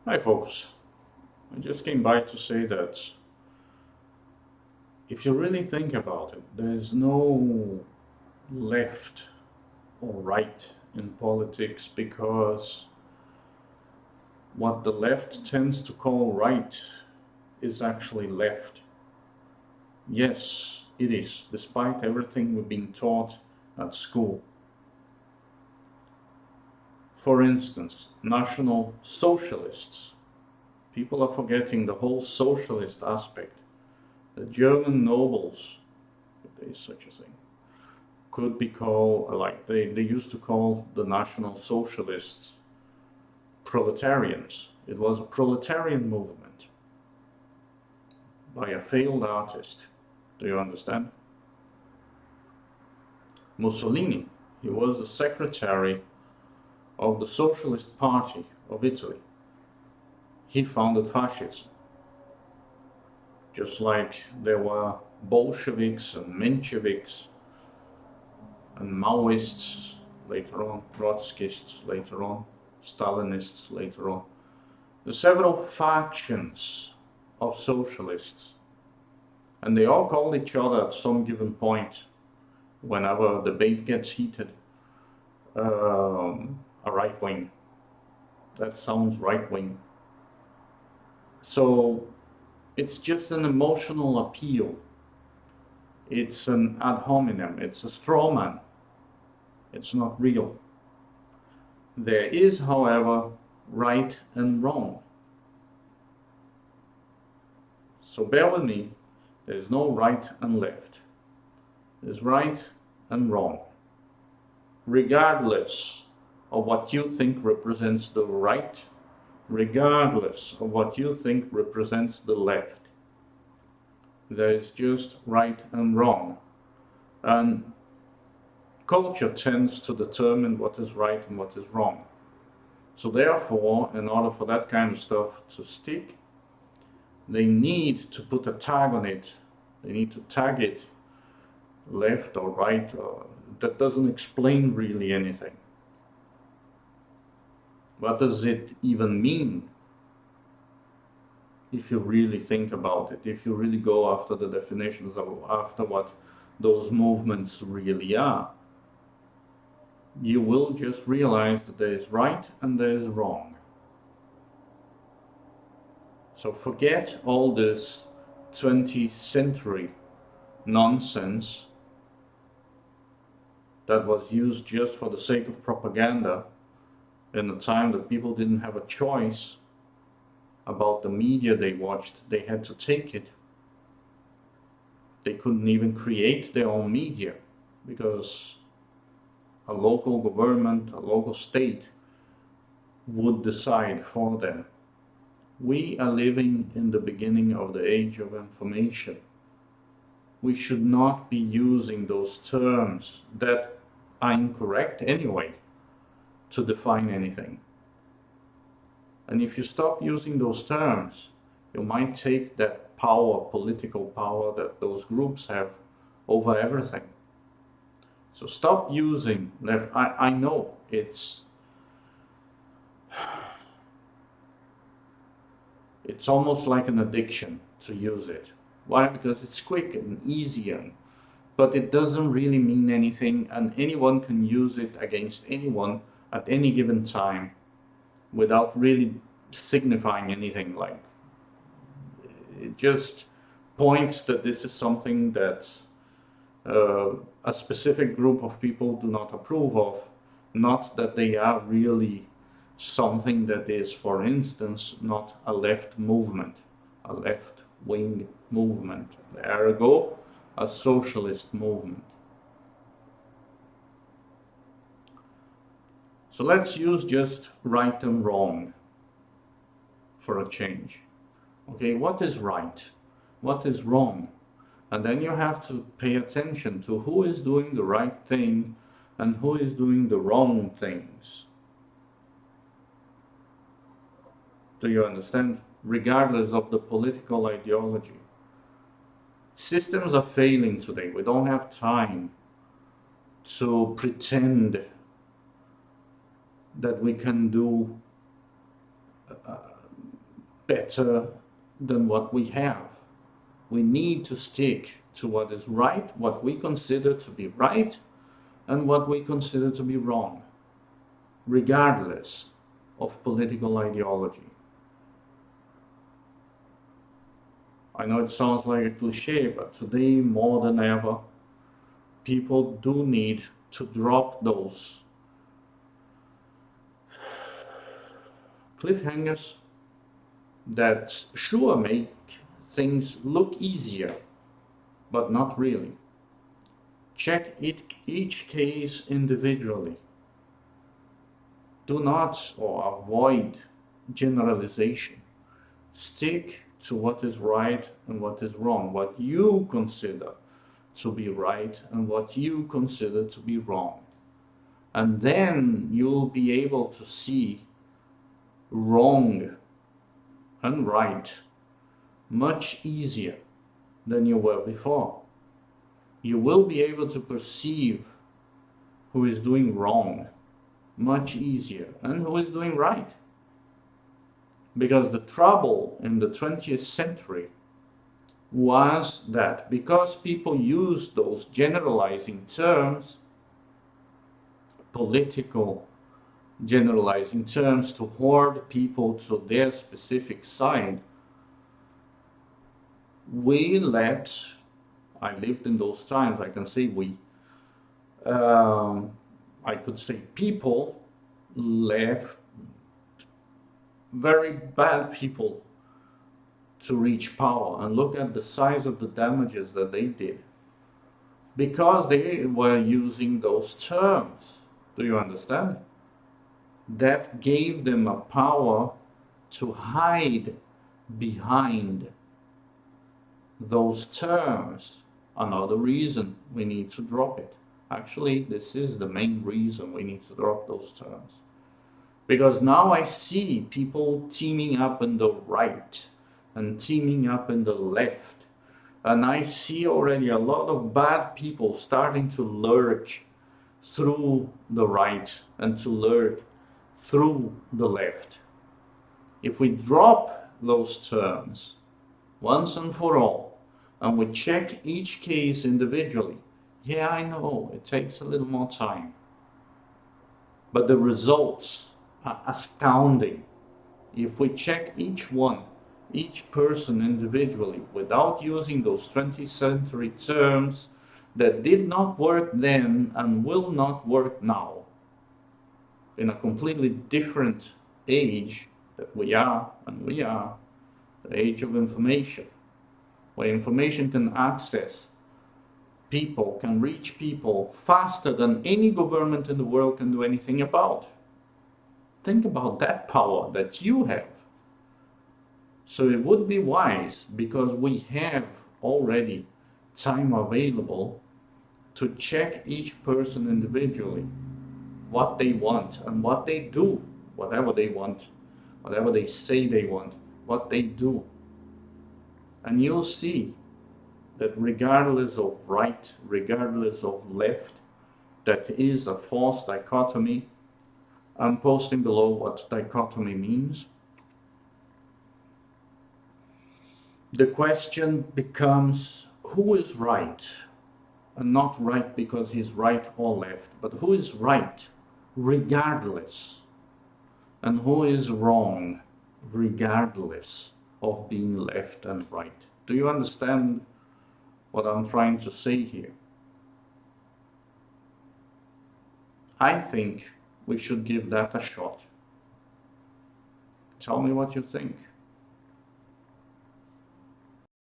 Hi folks, I just came by to say that if you really think about it, there's no left or right in politics, because what the left tends to call right is actually left. Yes, it is, despite everything we've been taught at school. For instance, National Socialists. People are forgetting the whole socialist aspect. The German nobles, if there is such a thing, could be called, like they used to call the National Socialists proletarians. It was a proletarian movement by a failed artist. Do you understand? Mussolini, he was the secretary of the Socialist Party of Italy. He founded fascism. Just like there were Bolsheviks and Mensheviks and Maoists later on, Trotskyists later on, Stalinists later on. The several factions of socialists, and they all called each other at some given point, whenever debate gets heated, a right wing. That sounds right wing. So it's just an emotional appeal. It's an ad hominem, it's a straw man. It's not real. There is, however, right and wrong. So bear with me, there's no right and left. There's right and wrong. Regardless of what you think represents the right, regardless of what you think represents the left, there is just right and wrong. And culture tends to determine what is right and what is wrong. So therefore, in order for that kind of stuff to stick, they need to put a tag on it. They need to tag it left or right. That doesn't explain really anything. What does it even mean? If you really think about it, if you really go after the definitions of after what those movements really are, you will just realize that there is right and there is wrong. So forget all this 20th century nonsense that was used just for the sake of propaganda in a time that people didn't have a choice about the media they watched. They had to take it. They couldn't even create their own media because a local government, a local state would decide for them. We are living in the beginning of the age of information. We should not be using those terms that are incorrect anyway to define anything. And if you stop using those terms, you might take that power, political power that those groups have over everything. So stop using left. I know it's almost like an addiction to use it. Why? Because it's quick and easy, but it doesn't really mean anything, and anyone can use it against anyone at any given time without really signifying anything. Like, it just points that this is something that a specific group of people do not approve of, not that they are really something that is, for instance, not a left movement, a left-wing movement, ergo a socialist movement. So let's use just right and wrong for a change. Okay, what is right? What is wrong? And then you have to pay attention to who is doing the right thing and who is doing the wrong things. Do you understand? Regardless of the political ideology. Systems are failing today. We don't have time to pretend that we can do better than what we have. We need to stick to what is right, what we consider to be right, and what we consider to be wrong, regardless of political ideology. I know it sounds like a cliche, but today more than ever, people do need to drop those cliffhangers that sure make things look easier, but not really. Check each case individually. Do not or avoid generalization. Stick to what is right and what is wrong, what you consider to be right and what you consider to be wrong. And then you'll be able to see wrong and right much easier than you were before. You will be able to perceive who is doing wrong much easier and who is doing right. Because the trouble in the 20th century was that because people used those generalizing terms, political generalizing terms, to hoard people to their specific side, we let, I lived in those times, I can say we, I could say people left very bad people to reach power, and look at the size of the damages that they did because they were using those terms. Do you understand? That gave them a power to hide behind those terms. Another reason we need to drop it. Actually, this is the main reason we need to drop those terms. Because now I see people teaming up in the right and teaming up in the left. And I see already a lot of bad people starting to lurk through the right and to lurk through the left. If we drop those terms once and for all, and we check each case individually, yeah, I know it takes a little more time, but the results are astounding. If we check each one, each person individually, without using those 20th century terms that did not work then and will not work now, in a completely different age that we are, the age of information, where information can access people, can reach people faster than any government in the world can do anything about. Think about that power that you have. So it would be wise, because we have already time available, to check each person individually, what they want and what they do, whatever they want, whatever they say they want, what they do. And you'll see that regardless of right, regardless of left, that is a false dichotomy. I'm posting below what dichotomy means. The question becomes, who is right? And not right because he's right or left, but who is right regardless? And who is wrong regardless of being left and right? Do you understand what I'm trying to say here? I think we should give that a shot. Tell me what you think.